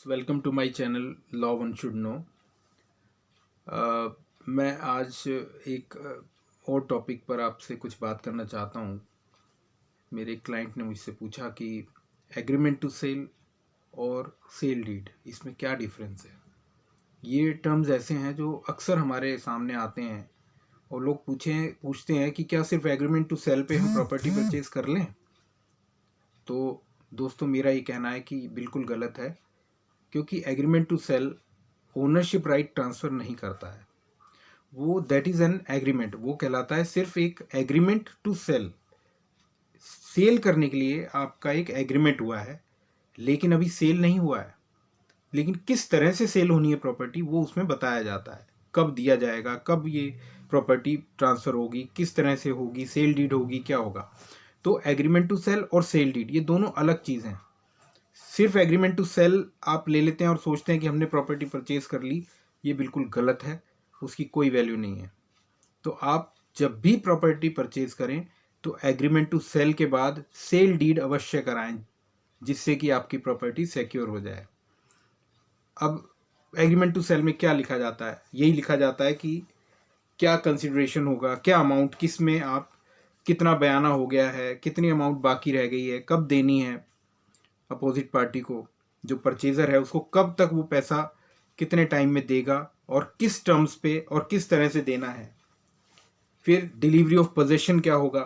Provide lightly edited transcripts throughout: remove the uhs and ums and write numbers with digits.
Welcome to my channel law one should know. मैं आज एक और टॉपिक पर आपसे कुछ बात करना चाहता हूँ। मेरे क्लाइंट ने मुझसे पूछा कि एग्रीमेंट टू सेल और सेल डीड, इसमें क्या डिफरेंस है। ये टर्म्स ऐसे हैं जो अक्सर हमारे सामने आते हैं और लोग पूछते हैं कि क्या सिर्फ एग्रीमेंट टू सेल पे हम प्रॉपर्टी परचेज कर लें। तो दोस्तों, मेरा ये कहना है कि बिल्कुल गलत है, क्योंकि agreement to sell ownership right transfer नहीं करता है। वो दैट इज़ एन एग्रीमेंट, वो कहलाता है सिर्फ एक एग्रीमेंट टू सेल। सेल करने के लिए आपका एक एग्रीमेंट हुआ है, लेकिन अभी सेल नहीं हुआ है। लेकिन किस तरह से सेल होनी है प्रॉपर्टी, वो उसमें बताया जाता है। कब दिया जाएगा, कब ये प्रॉपर्टी ट्रांसफ़र होगी, किस तरह से होगी, सेल डीड होगी, क्या होगा। तो एग्रीमेंट टू सेल और सेल डीड ये दोनों अलग चीज़ हैं। सिर्फ एग्रीमेंट टू सेल आप ले लेते हैं और सोचते हैं कि हमने प्रॉपर्टी परचेज कर ली, ये बिल्कुल गलत है, उसकी कोई वैल्यू नहीं है। तो आप जब भी प्रॉपर्टी परचेज करें तो एग्रीमेंट टू सेल के बाद सेल डीड अवश्य कराएं, जिससे कि आपकी प्रॉपर्टी सिक्योर हो जाए। अब एग्रीमेंट टू सेल में क्या लिखा जाता है, यही लिखा जाता है कि क्या कंसिडरेशन होगा, क्या अमाउंट, किस में आप कितना बयाना हो गया है, कितनी अमाउंट बाकी रह गई है, कब देनी है अपोजिट पार्टी को, जो परचेज़र है उसको कब तक वो पैसा कितने टाइम में देगा और किस टर्म्स पे और किस तरह से देना है। फिर डिलीवरी ऑफ पोजेशन क्या होगा,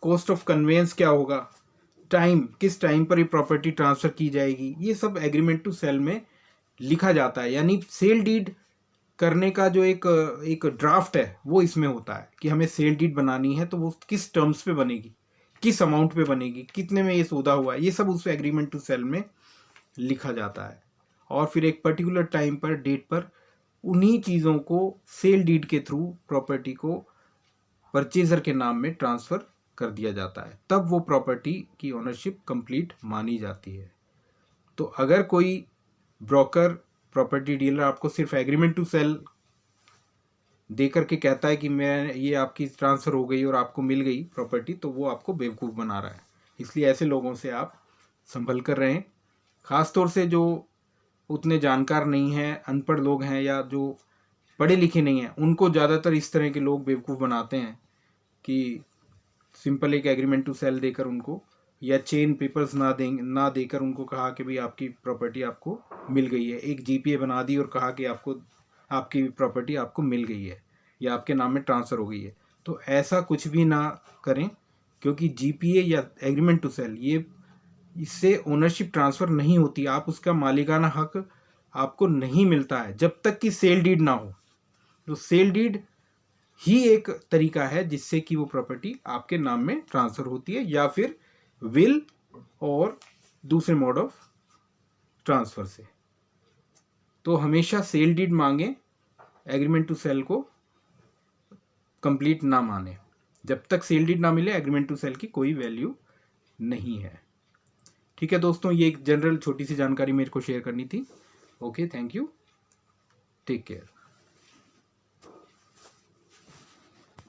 कॉस्ट ऑफ कन्वेंस क्या होगा, टाइम, किस टाइम पर ये प्रॉपर्टी ट्रांसफ़र की जाएगी, ये सब एग्रीमेंट टू सेल में लिखा जाता है। यानी सेल डीड करने का जो एक ड्राफ्ट है वो इसमें होता है कि हमें सेल डीड बनानी है, तो वो किस टर्म्स पे बनेगी, किस अमाउंट पे बनेगी, कितने में ये सौदा हुआ है, ये सब उस एग्रीमेंट टू सेल में लिखा जाता है। और फिर एक पर्टिकुलर टाइम पर, डेट पर उन्हीं चीज़ों को सेल डीड के थ्रू प्रॉपर्टी को परचेजर के नाम में ट्रांसफ़र कर दिया जाता है, तब वो प्रॉपर्टी की ओनरशिप कंप्लीट मानी जाती है। तो अगर कोई ब्रोकर, प्रॉपर्टी डीलर आपको सिर्फ एग्रीमेंट टू सेल दे करके कहता है कि मैं ये आपकी ट्रांसफ़र हो गई और आपको मिल गई प्रॉपर्टी, तो वो आपको बेवकूफ़ बना रहा है। इसलिए ऐसे लोगों से आप संभल कर रहें। ख़ास तौर से जो उतने जानकार नहीं हैं, अनपढ़ लोग हैं या जो पढ़े लिखे नहीं हैं, उनको ज़्यादातर इस तरह के लोग बेवकूफ़ बनाते हैं कि सिंपल एक एग्रीमेंट टू सेल देकर उनको, या चेन पेपर्स ना देकर उनको कहा कि भाई आपकी प्रॉपर्टी आपको मिल गई है, एक जीपीए बना दी और कहा कि आपकी प्रॉपर्टी आपको मिल गई है या आपके नाम में ट्रांसफ़र हो गई है। तो ऐसा कुछ भी ना करें, क्योंकि जीपीए या एग्रीमेंट टू सेल इससे ओनरशिप ट्रांसफ़र नहीं होती। आप उसका मालिकाना हक आपको नहीं मिलता है जब तक कि सेल डीड ना हो। तो सेल डीड ही एक तरीका है जिससे कि वो प्रॉपर्टी आपके नाम में ट्रांसफ़र होती है, या फिर विल और दूसरे मोड ऑफ ट्रांसफ़र से। तो हमेशा सेल डीड मांगें, एग्रीमेंट टू सेल को कंप्लीट ना माने। जब तक सेल डीड ना मिले एग्रीमेंट टू सेल की कोई वैल्यू नहीं है। ठीक है दोस्तों, ये एक जनरल छोटी सी जानकारी मेरे को शेयर करनी थी। Okay, thank you, take care.